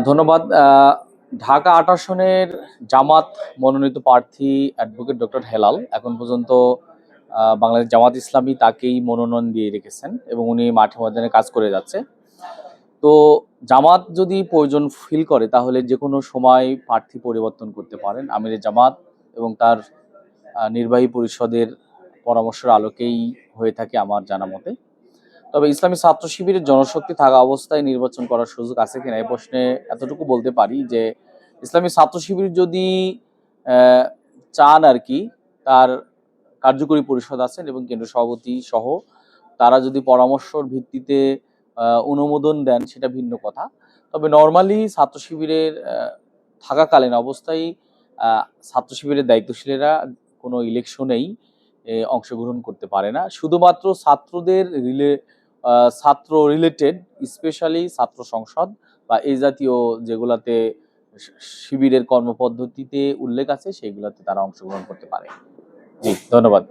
ধন্যবাদ। ঢাকা ৮ আসনের জামাত মনোনীত প্রার্থী অ্যাডভোকেট ডক্টর হেলাল এখন পর্যন্ত বাংলাদেশ জামাত ইসলামী তাকেই মনোনয়ন দিয়ে রেখেছেন এবং উনি মাঠে ময়দানে কাজ করে যাচ্ছে। তো জামাত যদি প্রয়োজন ফিল করে তাহলে যে কোনো সময় প্রার্থী পরিবর্তন করতে পারেন। আমিরে জামাত এবং তার নির্বাহী পরিষদের পরামর্শের আলোকেই হয়ে থাকে আমার জানা মতে। তবে ইসলামী ছাত্র শিবিরের জনশক্তি থাকা অবস্থায় নির্বাচন করার সুযোগ আছে কিনা এই প্রশ্নে এতটুকু বলতে পারি যে ইসলামী ছাত্র শিবির যদি চান আর কি, তার কার্যকরী পরিষদ আছেন এবং কেন্দ্র সভাপতি সহ তারা যদি পরামর্শর ভিত্তিতে অনুমোদন দেন সেটা ভিন্ন কথা। তবে নর্মালি ছাত্র শিবিরের থাকাকালীন অবস্থায় ছাত্র শিবিরের দায়িত্বশীলেরা কোনো ইলেকশনেই অংশগ্রহণ করতে পারে না। শুধুমাত্র ছাত্র রিলেটেড স্পেশালি ছাত্র সংসদ বা এই জাতীয় যেগুলাতে শিবিরের কর্মপদ্ধতিতে উল্লেখ আছে সেইগুলাতে তারা অংশগ্রহণ করতে পারে। জি, ধন্যবাদ।